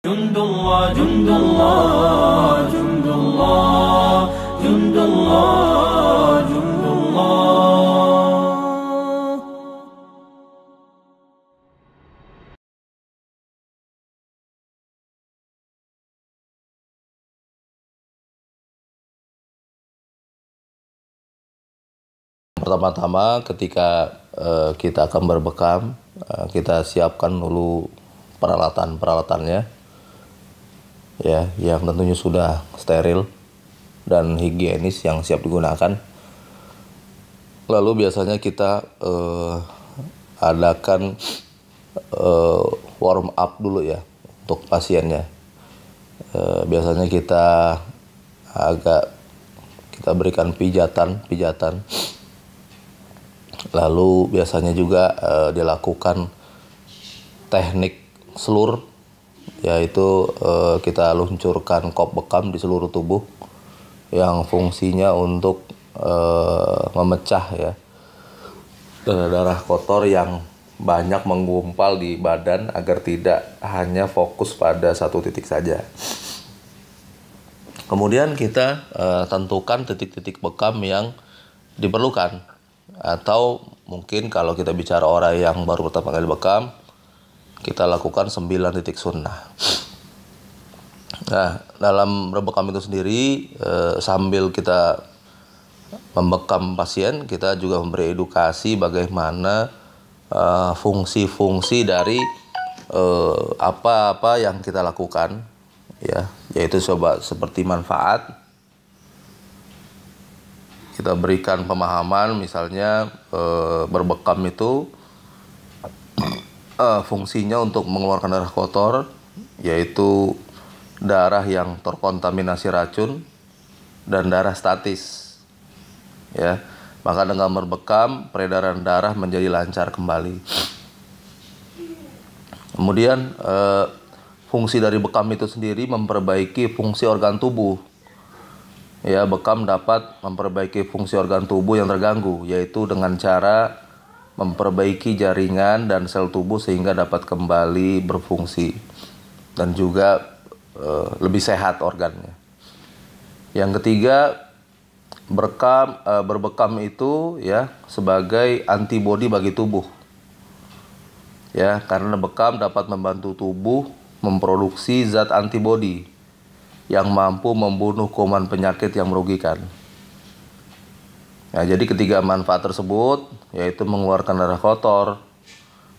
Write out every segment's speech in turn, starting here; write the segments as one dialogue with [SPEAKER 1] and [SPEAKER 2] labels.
[SPEAKER 1] جند الله جند الله جند الله جند الله جند الله.
[SPEAKER 2] Pertama-tama ketika kita akan berbekam, kita siapkan dulu peralatan-peralatannya, ya, yang tentunya sudah steril dan higienis yang siap digunakan. Lalu biasanya kita adakan warm up dulu ya untuk pasiennya. Biasanya kita berikan pijatan. Lalu biasanya juga dilakukan teknik selur, yaitu kita luncurkan kop bekam di seluruh tubuh yang fungsinya untuk memecah ya darah kotor yang banyak menggumpal di badan agar tidak hanya fokus pada satu titik saja. Kemudian kita tentukan titik-titik bekam yang diperlukan, atau mungkin kalau kita bicara orang yang baru pertama kali bekam, kita lakukan 9 titik sunnah. Nah, dalam berbekam itu sendiri, sambil kita membekam pasien, kita juga memberi edukasi bagaimana fungsi-fungsi dari apa-apa yang kita lakukan, ya, yaitu seperti manfaat. Kita berikan pemahaman, misalnya berbekam itu fungsinya untuk mengeluarkan darah kotor, yaitu darah yang terkontaminasi racun dan darah statis, ya. Maka dengan berbekam, peredaran darah menjadi lancar kembali. Kemudian fungsi dari bekam itu sendiri memperbaiki fungsi organ tubuh. Ya, bekam dapat memperbaiki fungsi organ tubuh yang terganggu, yaitu dengan cara memperbaiki jaringan dan sel tubuh sehingga dapat kembali berfungsi dan juga lebih sehat organnya. Yang ketiga, berbekam itu ya sebagai antibodi bagi tubuh. Ya, karena bekam dapat membantu tubuh memproduksi zat antibodi yang mampu membunuh kuman penyakit yang merugikan. Nah, jadi ketiga manfaat tersebut, yaitu mengeluarkan darah kotor,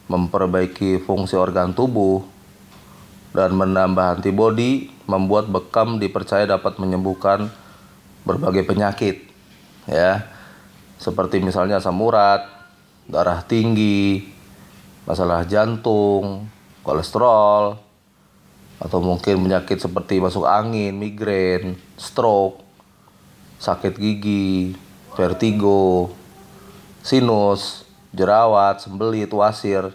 [SPEAKER 2] memperbaiki fungsi organ tubuh, dan menambah antibodi, membuat bekam dipercaya dapat menyembuhkan berbagai penyakit, ya, seperti misalnya asam urat, darah tinggi, masalah jantung, kolesterol, atau mungkin penyakit seperti masuk angin, migrain, stroke, sakit gigi, vertigo, sinus, jerawat, sembelit, wasir.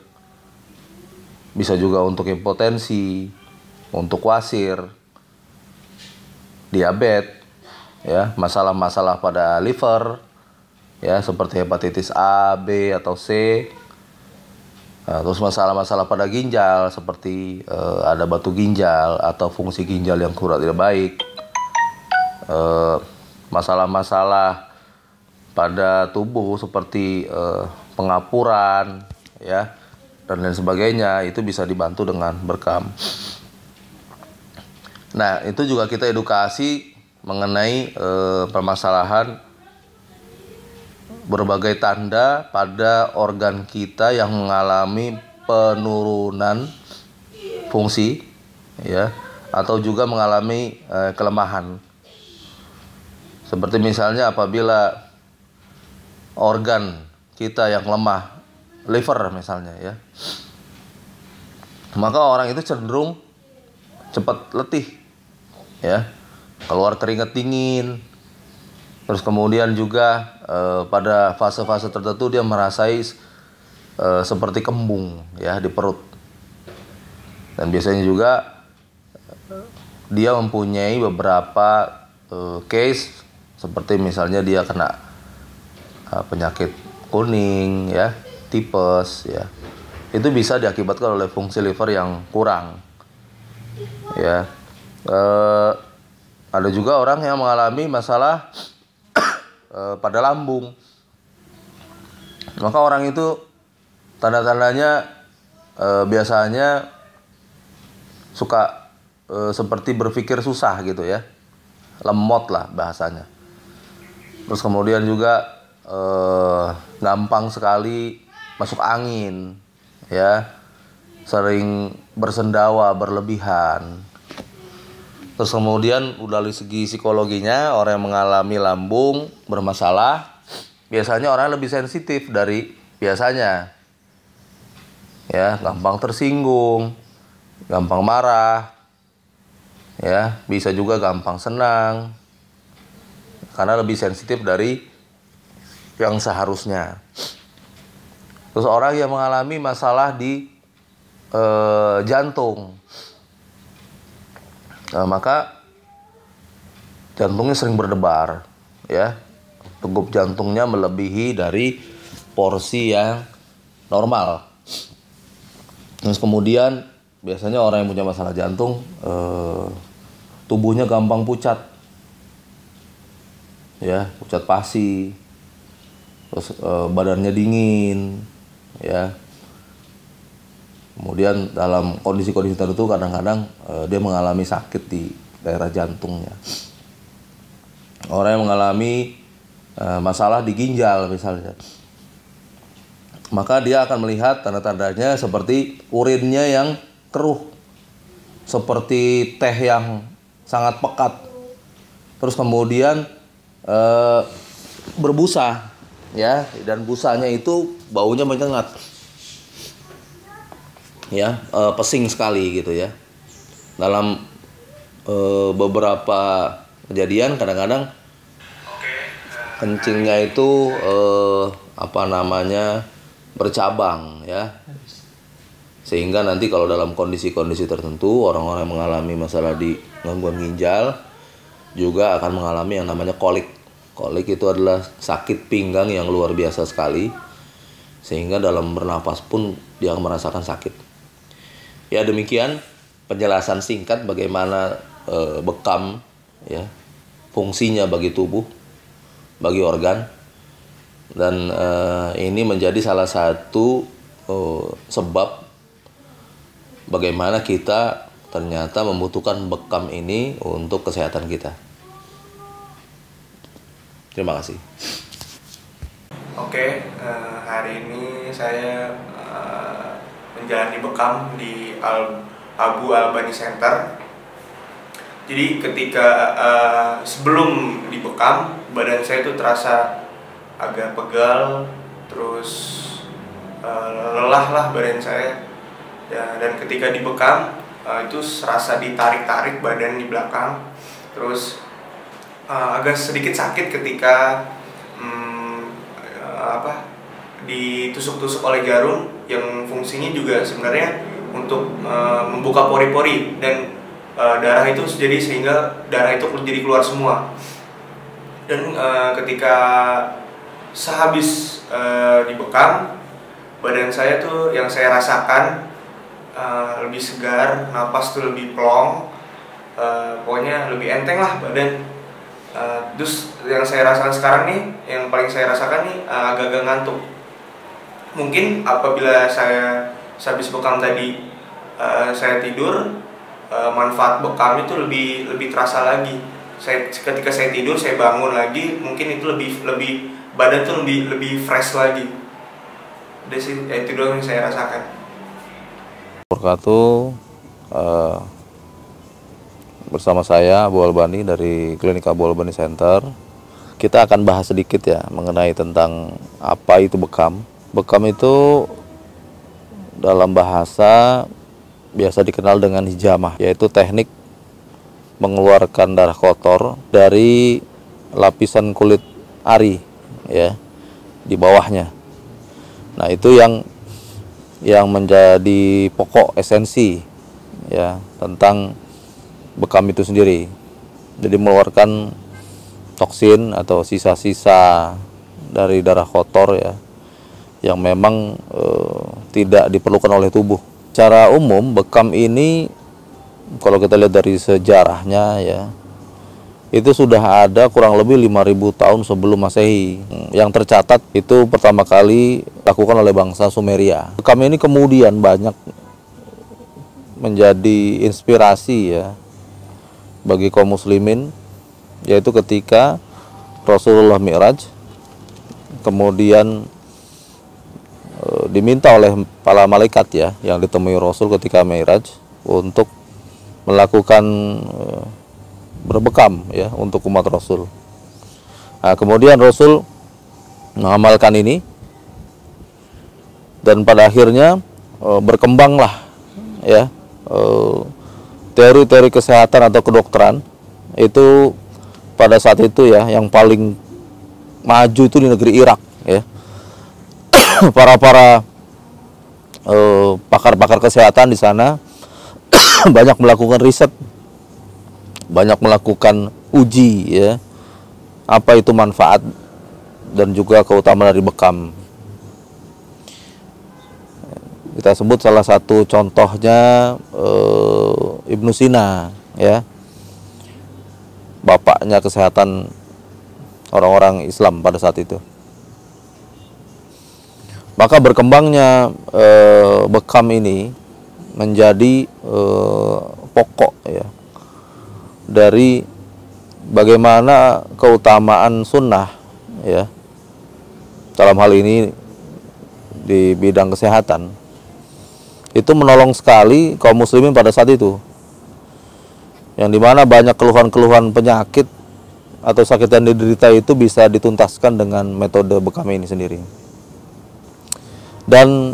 [SPEAKER 2] Bisa juga untuk impotensi, untuk wasir, diabetes, ya, masalah-masalah pada liver, ya, seperti hepatitis A, B, atau C. Nah, terus masalah-masalah pada ginjal seperti ada batu ginjal atau fungsi ginjal yang kurang tidak baik. Masalah-masalah pada tubuh seperti pengapuran, ya, dan lain sebagainya, itu bisa dibantu dengan bekam. Nah, itu juga kita edukasi mengenai permasalahan berbagai tanda pada organ kita yang mengalami penurunan fungsi, ya, atau juga mengalami kelemahan. Seperti misalnya apabila organ kita yang lemah, liver misalnya, ya, maka orang itu cenderung cepat letih, ya, keluar keringat dingin. Terus kemudian juga pada fase-fase tertentu dia merasai seperti kembung, ya, di perut. Dan biasanya juga dia mempunyai beberapa case, seperti misalnya dia kena penyakit kuning, ya, tipes, ya. Itu bisa diakibatkan oleh fungsi liver yang kurang. Ya, ada juga orang yang mengalami masalah pada lambung. Maka orang itu tanda-tandanya biasanya suka seperti berpikir susah gitu ya, lemot lah bahasanya. Terus kemudian juga gampang sekali masuk angin, ya, sering bersendawa berlebihan. Terus kemudian udah dari segi psikologinya, orang yang mengalami lambung bermasalah biasanya orang lebih sensitif dari biasanya, ya, gampang tersinggung, gampang marah, ya, bisa juga gampang senang karena lebih sensitif dari yang seharusnya. Terus orang yang mengalami masalah di jantung, nah, maka jantungnya sering berdebar, ya, degup jantungnya melebihi dari porsi yang normal. Terus kemudian biasanya orang yang punya masalah jantung tubuhnya gampang pucat, ya, pucat pasi, terus badannya dingin, ya. Kemudian dalam kondisi-kondisi tertentu kadang-kadang dia mengalami sakit di daerah jantungnya. Orang yang mengalami masalah di ginjal misalnya, maka dia akan melihat tanda-tandanya seperti urinnya yang keruh, seperti teh yang sangat pekat, terus kemudian berbusa, ya, dan busanya itu baunya menyengat, ya, pesing sekali gitu ya. Dalam beberapa kejadian kadang-kadang kencingnya itu bercabang, ya, sehingga nanti kalau dalam kondisi-kondisi tertentu orang-orang yang mengalami masalah di gangguan ginjal juga akan mengalami yang namanya kolik. Kolik itu adalah sakit pinggang yang luar biasa sekali, sehingga dalam bernapas pun dia merasakan sakit. Ya, demikian penjelasan singkat bagaimana bekam, ya, fungsinya bagi tubuh, bagi organ, dan ini menjadi salah satu sebab bagaimana kita ternyata membutuhkan bekam ini untuk kesehatan kita. Terima kasih.
[SPEAKER 3] Oke, hari ini saya menjalani bekam di Abu Albani Center. Jadi ketika sebelum dibekam, badan saya itu terasa agak pegal, terus lelah lah badan saya. Dan ketika dibekam itu serasa ditarik-tarik badan di belakang, terus agak sedikit sakit ketika ditusuk-tusuk oleh jarum yang fungsinya juga sebenarnya untuk membuka pori-pori dan darah itu, jadi sehingga darah itu jadi keluar semua. Dan ketika sehabis dibekam, badan saya tuh yang saya rasakan lebih segar, napas tuh lebih plong, pokoknya lebih enteng lah badan. Terus yang saya rasakan sekarang nih, yang paling saya rasakan nih agak-agak ngantuk. Mungkin apabila saya habis bekam tadi saya tidur, manfaat bekam itu lebih terasa lagi. Ketika saya tidur, saya bangun lagi, mungkin itu lebih badan tuh lebih fresh lagi. Udah sih, ya itu doang yang saya rasakan.
[SPEAKER 2] Bersama saya Abu Albani dari Klinik Abu Albani Center. Kita akan bahas sedikit ya mengenai tentang apa itu bekam. Bekam itu dalam bahasa biasa dikenal dengan hijamah, yaitu teknik mengeluarkan darah kotor dari lapisan kulit ari, ya, di bawahnya. Nah, itu yang menjadi pokok esensi, ya, tentang bekam itu sendiri. Jadi mengeluarkan toksin atau sisa-sisa dari darah kotor, ya, yang memang tidak diperlukan oleh tubuh. Secara umum bekam ini kalau kita lihat dari sejarahnya ya, itu sudah ada kurang lebih 5.000 tahun sebelum Masehi. Yang tercatat itu pertama kali dilakukan oleh bangsa Sumeria. Kami ini kemudian banyak menjadi inspirasi ya bagi kaum muslimin, yaitu ketika Rasulullah Mi'raj, kemudian diminta oleh para malaikat ya yang ditemui Rasul ketika Mi'raj untuk melakukan berbekam ya untuk umat Rasul. Nah, kemudian Rasul mengamalkan ini dan pada akhirnya berkembanglah ya teori-teori kesehatan atau kedokteran itu pada saat itu ya yang paling maju itu di negeri Irak ya. para pakar-pakar kesehatan di sana banyak melakukan riset, banyak melakukan uji ya, apa itu manfaat dan juga keutamaan dari bekam. Kita sebut salah satu contohnya Ibnu Sina ya, bapaknya kesehatan orang-orang Islam pada saat itu. Maka berkembangnya bekam ini menjadi pokok ya dari bagaimana keutamaan sunnah ya dalam hal ini di bidang kesehatan itu menolong sekali kaum muslimin pada saat itu, yang dimana banyak keluhan-keluhan penyakit atau sakit yang diderita itu bisa dituntaskan dengan metode bekam ini sendiri. Dan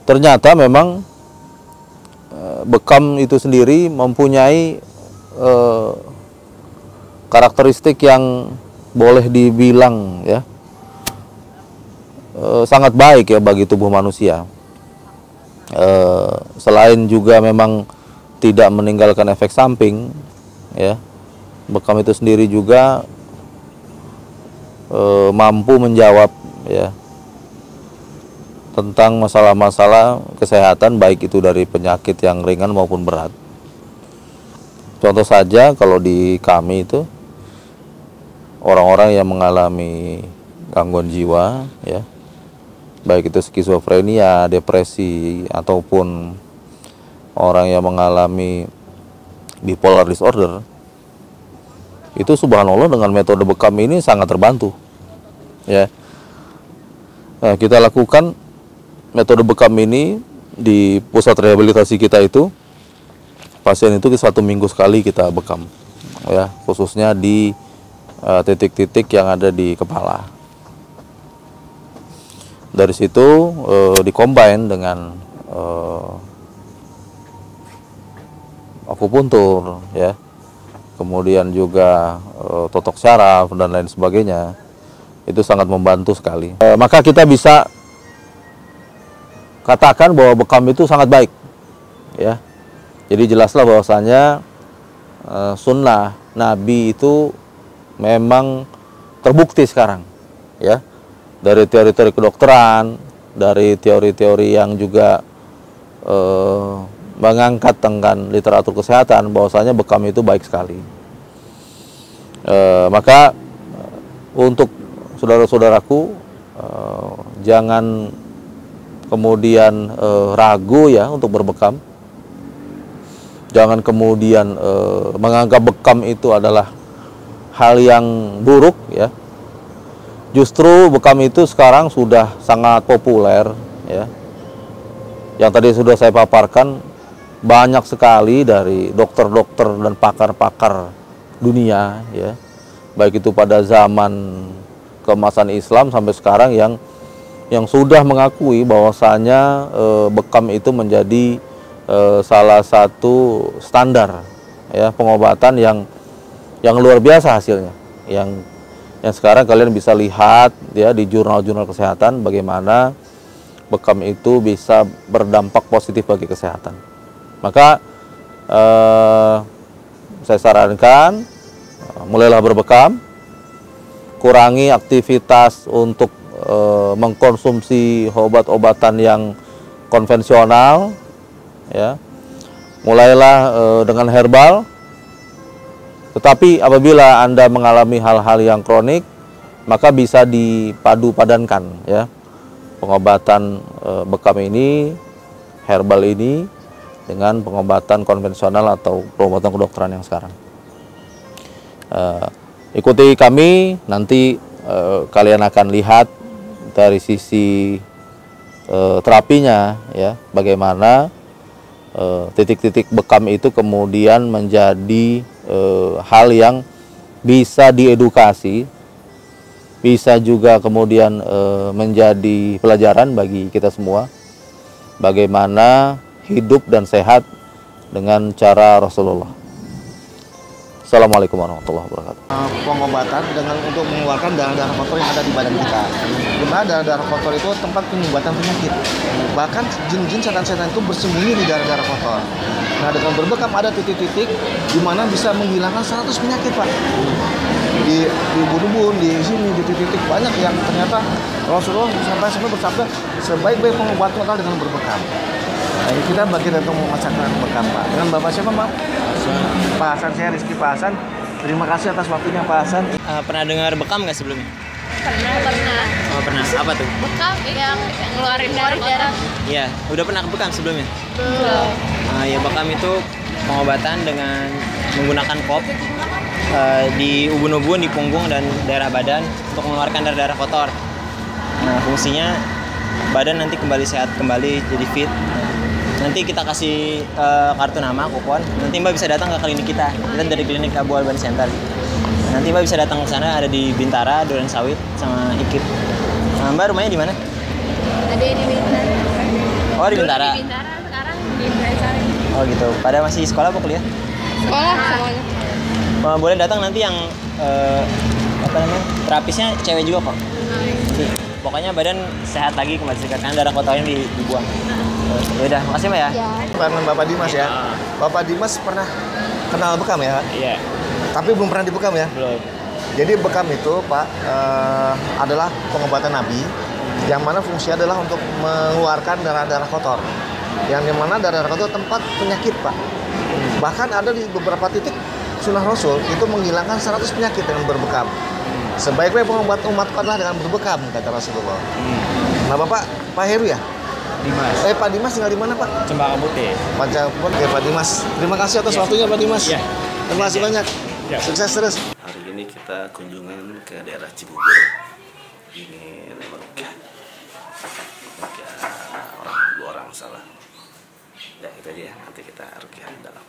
[SPEAKER 2] ternyata memang bekam itu sendiri mempunyai karakteristik yang boleh dibilang ya sangat baik ya bagi tubuh manusia. Selain juga memang tidak meninggalkan efek samping ya, bekam itu sendiri juga mampu menjawab ya tentang masalah-masalah kesehatan, baik itu dari penyakit yang ringan maupun berat. Contoh saja kalau di kami itu orang-orang yang mengalami gangguan jiwa ya, baik itu skizofrenia, depresi, ataupun orang yang mengalami bipolar disorder, itu subhanallah dengan metode bekam ini sangat terbantu ya. Nah, kita lakukan metode bekam ini di pusat rehabilitasi kita itu, pasien itu 1 minggu sekali kita bekam ya, khususnya di titik-titik yang ada di kepala. Dari situ dikombin dengan akupuntur ya, kemudian juga totok syaraf dan lain sebagainya. Itu sangat membantu sekali. Maka kita bisa katakan bahwa bekam itu sangat baik ya. Jadi jelaslah bahwasanya sunnah Nabi itu memang terbukti sekarang ya, dari teori-teori kedokteran, dari teori-teori yang juga mengangkat tentang literatur kesehatan, bahwasanya bekam itu baik sekali. Maka untuk saudara-saudaraku, jangan kemudian ragu ya untuk berbekam. Jangan kemudian menganggap bekam itu adalah hal yang buruk ya. Justru bekam itu sekarang sudah sangat populer ya. Yang tadi sudah saya paparkan, banyak sekali dari dokter-dokter dan pakar-pakar dunia ya, baik itu pada zaman keemasan Islam sampai sekarang yang sudah mengakui bahwasanya bekam itu menjadi salah satu standar ya pengobatan yang luar biasa hasilnya, yang sekarang kalian bisa lihat ya di jurnal-jurnal kesehatan bagaimana bekam itu bisa berdampak positif bagi kesehatan. Maka saya sarankan mulailah berbekam, kurangi aktivitas untuk mengkonsumsi obat-obatan yang konvensional ya. mulailah dengan herbal. Tetapi apabila Anda mengalami hal-hal yang kronik, maka bisa dipadu padankan ya. Pengobatan bekam ini, herbal ini dengan pengobatan konvensional atau pengobatan kedokteran yang sekarang. Ikuti kami, nanti kalian akan lihat dari sisi terapinya ya, bagaimana titik-titik bekam itu kemudian menjadi hal yang bisa diedukasi, bisa juga kemudian menjadi pelajaran bagi kita semua bagaimana hidup dan sehat dengan cara Rasulullah. Assalamualaikum warahmatullahi wabarakatuh.
[SPEAKER 4] Pengobatan dengan untuk mengeluarkan darah-darah kotor yang ada di badan kita. Dimana darah-darah kotor itu tempat penyumbatan penyakit. Bahkan jin-jin, setan-setan itu bersembunyi di darah-darah kotor. Nah, dengan berbekam ada titik-titik di mana bisa menghilangkan 100 penyakit, Pak. Di ubun-ubun, di sini, di titik-titik banyak yang ternyata Rasulullah sampai bersabda sebaik-baik pengobatan adalah dengan berbekam. Nah, kita bagian dari memasakkan bekam, Pak. Dengan Bapak siapa, Pak? Pak Hasan, saya Rizky Pak Hasan. Terima kasih atas waktunya, Pak Hasan.
[SPEAKER 5] Pernah dengar bekam nggak sebelumnya?
[SPEAKER 6] Pernah.
[SPEAKER 5] Oh, pernah. Apa tuh?
[SPEAKER 6] Bekam yang ngeluarin darah.
[SPEAKER 5] Iya, udah pernah ke bekam sebelumnya?
[SPEAKER 6] Belum.
[SPEAKER 5] Ya, bekam itu pengobatan dengan menggunakan kop di ubun-ubun, di punggung dan daerah badan untuk mengeluarkan darah-darah kotor. Nah, fungsinya badan nanti kembali sehat, kembali jadi fit. Nanti kita kasih kartu nama, kupon. Nanti Mbak bisa datang ke klinik kita. Kita dari klinik Abu Alban Center. Nanti Mbak bisa datang ke sana, ada di Bintara, Duren Sawit, sama Ikip. Nah, Mbak rumahnya di mana?
[SPEAKER 6] Ada di Bintara.
[SPEAKER 5] Oh, di Bintara.
[SPEAKER 6] Di Bintara, sekarang di Duren Sawit.
[SPEAKER 5] Oh gitu. Pada masih sekolah apa kuliah?
[SPEAKER 6] Sekolah semuanya.
[SPEAKER 5] Boleh datang nanti yang terapisnya cewek juga kok. Nih, pokoknya badan sehat lagi, kembali sehat, kan darah kotornya dibuang. Ya udah, makasih Mbak ya.
[SPEAKER 4] Dengan Bapak Dimas ya. Bapak Dimas pernah kenal bekam ya?
[SPEAKER 5] Iya.
[SPEAKER 4] Tapi belum pernah dibekam ya?
[SPEAKER 5] Belum.
[SPEAKER 4] Jadi bekam itu, Pak, adalah pengobatan Nabi yang mana fungsinya adalah untuk mengeluarkan darah-darah kotor. Yang dimana darah-darah kotor tempat penyakit, Pak. Bahkan ada di beberapa titik sunnah Rasul itu menghilangkan 100 penyakit dengan berbekam. Sebaik-baik pengobatan umatku adalah dengan berbekam, kata Rasulullah. Nah, Bapak, Pak Heru ya?
[SPEAKER 5] Dimas.
[SPEAKER 4] Pak Dimas tinggal di mana, Pak?
[SPEAKER 5] Cempaka Putih.
[SPEAKER 4] Pancapun ya Pak Dimas. Terima kasih atas waktunya Pak Dimas.
[SPEAKER 5] Ya.
[SPEAKER 4] Terima kasih banyak.
[SPEAKER 5] Ya.
[SPEAKER 4] Sukses terus.
[SPEAKER 7] Hari ini kita kunjungan ke daerah Cibubur. Ini lega orang, 2 orang salah. Ya itu aja, nanti kita rukyah dalam.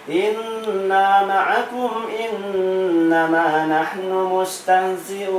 [SPEAKER 7] Inna ma'akum innama nahnu mustahzi'un.